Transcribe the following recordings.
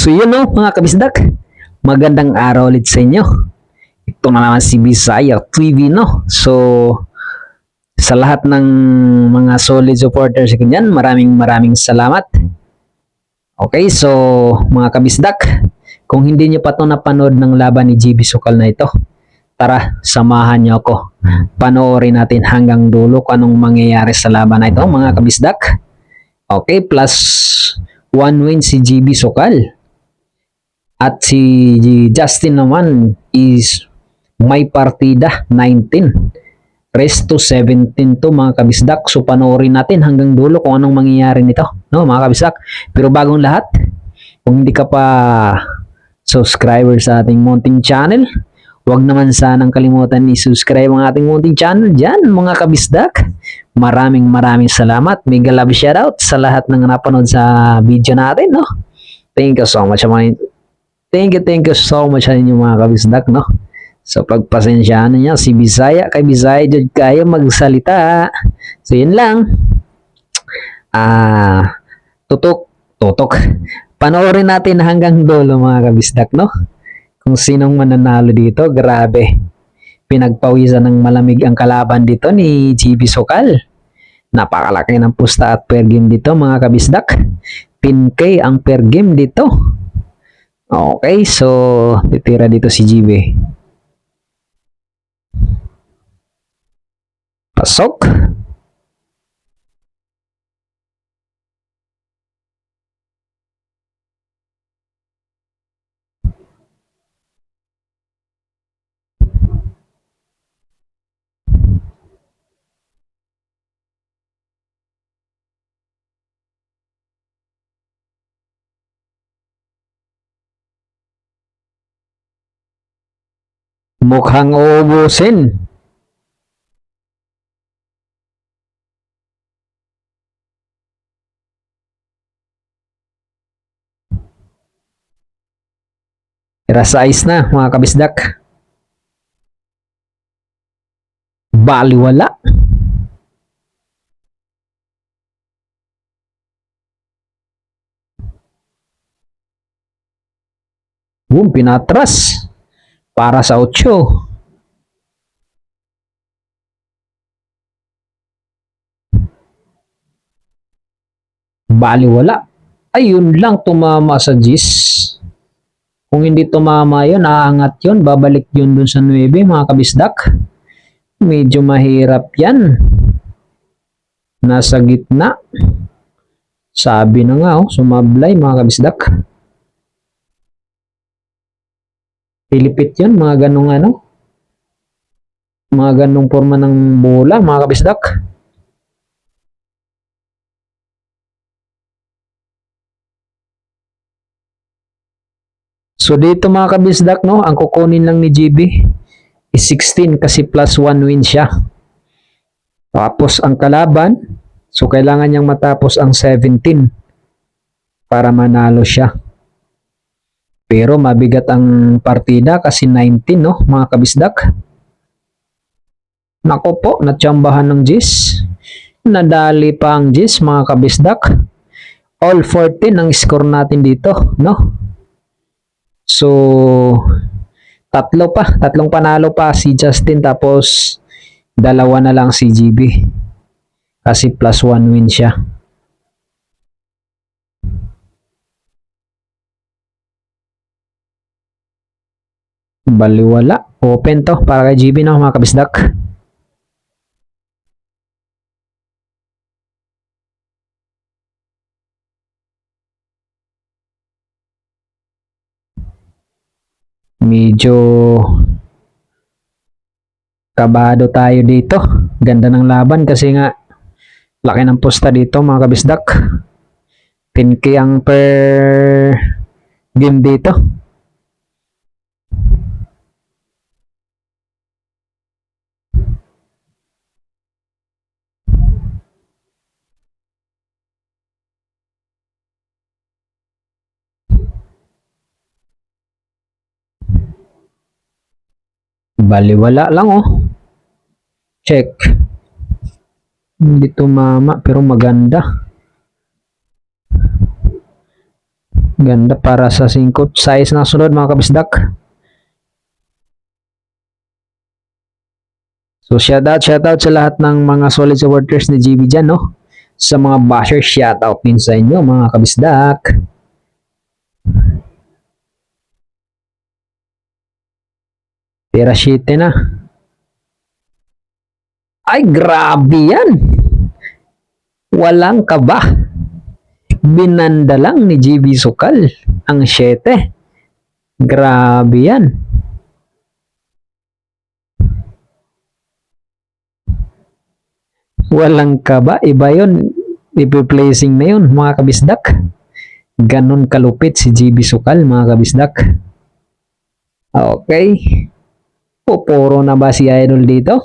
So yun no, mga kabisdak, magandang araw ulit sa inyo. Ito na naman si Bisaya TV no. So sa lahat ng mga solid supporters ko dyan, maraming salamat. Okay, so mga kabisdak, kung hindi nyo pa ito napanood ng laban ni GB Sukal na ito, tara, samahan nyo ako. Panoorin natin hanggang dulo kung anong mangyayari sa laban na ito, mga kabisdak. Okay, plus 1 win si GB Sukal. At si Justin naman is may partida 19. Rest to 17 to mga kabisdak. So panoorin natin hanggang dulo kung anong mangyayari nito, no mga kabisdak. Pero bagong lahat, kung hindi ka pa subscriber sa ating munting channel, huwag naman sanang kalimutan i-subscribe ang ating munting channel dyan mga kabisdak. Maraming salamat. Mega love shoutout sa lahat ng napanood sa video natin, no. Thank you so much. Thank you so much sa inyo mga kabisdak, no. So pagpasensyaan niya si Bisaya, kay Bisaya jud kayo magsalita. So yun lang. Tutok. Panoorin natin hanggang dulo mga kabisdak, no. Kung sinong mananalo dito, grabe. Pinagpawisan ng malamig ang kalaban dito ni GB Sukal. Napakalaki ng pusta at per game dito mga kabisdak. 10K ang per game dito. Okay, so titira dito si GB. Pasok. Mukhang uubusin. Rasa-ice na mga kabisdak. Baliwala. Pinatras. Para sa 8. Baliwala. Ayun lang, tumama sa 10. Kung hindi tumama yun, aangat yun, babalik yun dun sa 9 mga kabisdak. Medyo mahirap yan. Nasa gitna. Sabi na nga, sumablay mga kabisdak. Pilipit yun, mga ganong forma ng bola mga kabisdak. So dito mga kabisdak, no, ang kukunin lang ni GB is 16 kasi plus 1 win siya. Tapos ang kalaban, so kailangan niyang matapos ang 17 para manalo siya. Pero mabigat ang partida kasi 19, no, mga kabisdak. Nako po, natsambahan ng Gis. Nadali pa ang Gis, mga kabisdak. All 14 ang score natin dito, no. So, tatlong panalo pa si Justin, tapos dalawa na lang si GB. Kasi plus 1 win siya. Baliwala. Open to para kay GB na mga kabisdak. Medyo kabado tayo dito. Ganda ng laban kasi nga laki ng pusta dito mga kabisdak. 10K ang per game dito. Baliwala lang Check. Hindi tumama pero maganda. Ganda para sa singkot size na sunod mga kabisdak. So shoutout sa lahat ng mga solid supporters ni GB dyan, no? Sa mga bashers, shoutout din sa inyo mga kabisdak. Tira 7 na. Ay, grabe yan! Walang kaba. Binanda lang ni GB Sukal ang 7. Grabe yan. Walang kaba. Iba yun. Ipi-placing na yun, mga kabisdak. Ganon kalupit si GB Sukal, mga kabisdak. Okay. Pupuro na ba si Idol dito?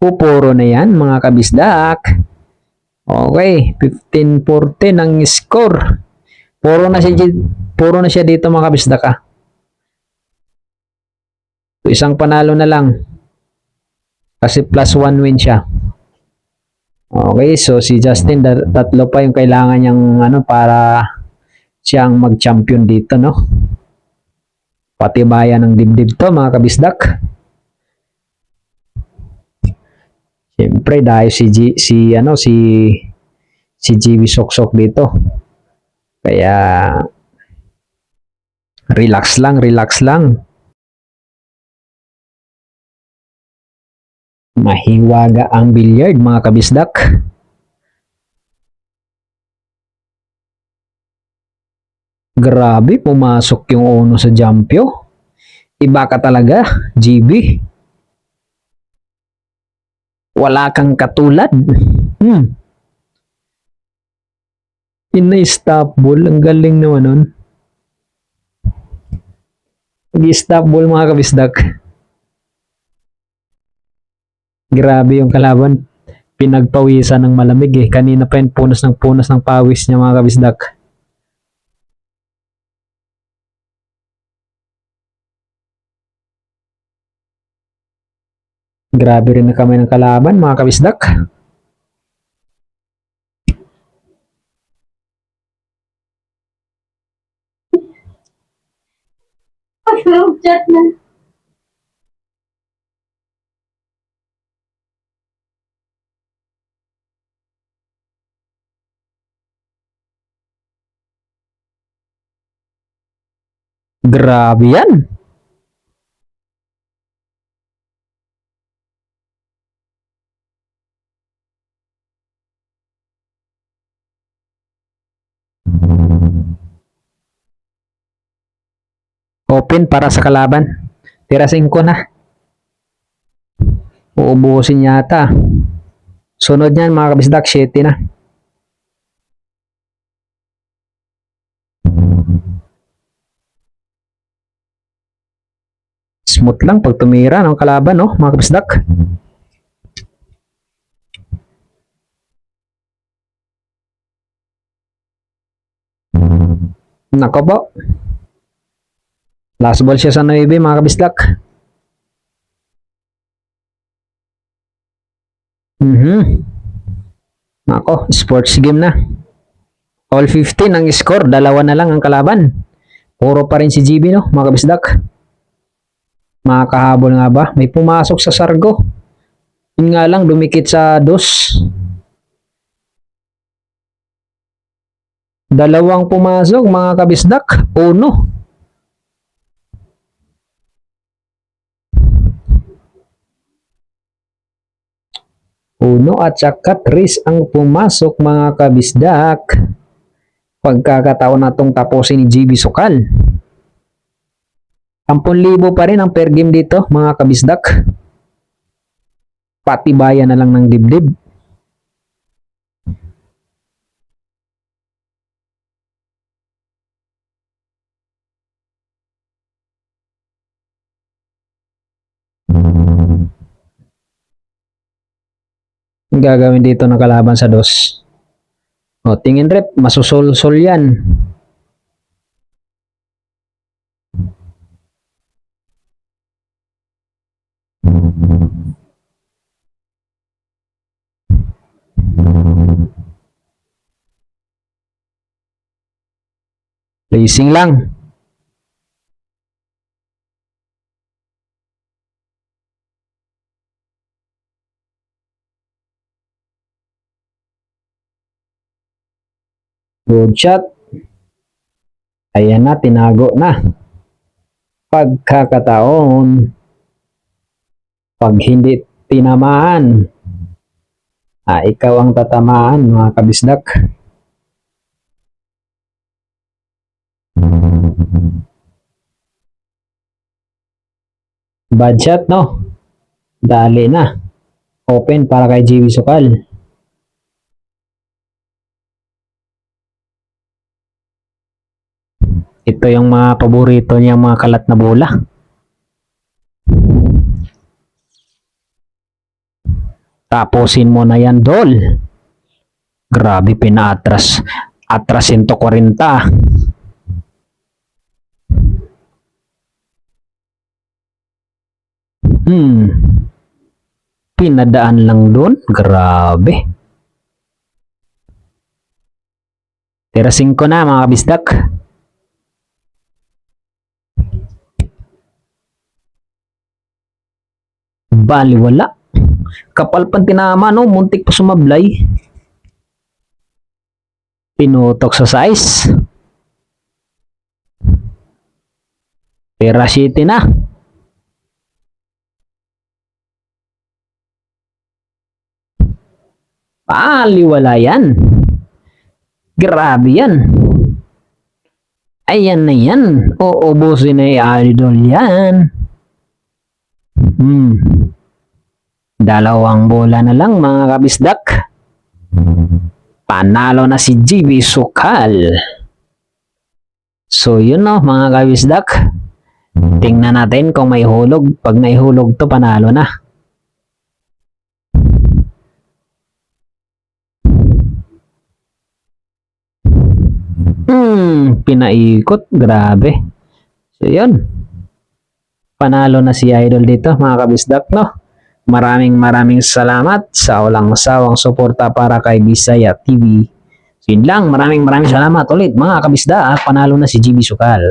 Pupuro na yan, mga kabisdak. Okay. 15-14 ang score. Puro na siya dito, mga kabisdak. So, isang panalo na lang. Kasi +1 win siya. Okay, so si Justin, tatlo pa yung kailangan niyang para siyang mag-champion dito, no? Patibayan ng dibdib to, mga kabisdak. Siyempre dahil si GB Soksok dito. Kaya relax lang. Mahiwaga ang billiard, mga kabisdak. Grabe, pumasok yung uno sa jampyo. Iba ka talaga, GB. Wala kang katulad. Ina-stop ball. Ang galing naman nun. Nag-stop ball, mga kabisdak. Grabe yung kalaban. Pinagpawisan ng malamig eh. Kanina pa yun, punas ng pawis niya, mga kabisdak. Grabe rin na kami ng kalaban, mga kabisdak. Chat na. Grabe yan. Open para sa kalaban. Tira 5 na. Uubusin yata. Sunod niyan, mga kabisdak, 7 na. Smooth lang pag tumira ng kalaban, no, mga kabisdak. Nako po. Last ball siya sa 9, mga kabisdak. Nako, sports game na. All 15 ang score. Dalawa na lang ang kalaban. Puro pa rin si GB, no, mga kabisdak. Makakahabol nga ba? May pumasok sa Sargo. Yun nga lang, dumikit sa dos. Dalawang pumasok, mga kabisdak. Uno. Uno at saka 3 ang pumasok, mga kabisdak. Pagkakataon na itong tapusin ni GB Sukal. 10,000 pa rin ang per game dito, mga kabisdak. Patibayan na lang ng dibdib. Ang gagawin dito ng kalaban sa dos. O, tingin rep, masusol-sol yan. Racing lang. Good shot. Ayan na, tinago na. Pagkakataon. Pag hindi tinamaan, ikaw ang tatamaan, mga kabisdak. Bad shot, no? Dali na. Open para kay JB Sukal. Ito yung mga paborito niyang mga kalat na bola. Tapusin mo na yan, Dol. Grabe, pinaatras. Atras 140. Pinadaan lang doon. Grabe. Tira 5 na, mga kabisdak. Bali, wala. Kapal pa tinama, no? Muntik pa sumablay. Pinutok sa size. Tira 7 na. Wala yan. Grabe yan. Ayan na yan. Uubusin na Idol yan. Dalawang bola na lang, mga kabisdak. Panalo na si JB Sukal. So yun, no, mga kabisdak. Tingnan natin kung may hulog. Pag may hulog to, panalo na. Pinaikot. Grabe. So yun. Panalo na si Idol dito, mga kabisdak, no? Maraming salamat sa walang sawang suporta para kay Bisaya TV. So yun lang, maraming salamat ulit, mga kabisdak. Panalo na si JB Sukal.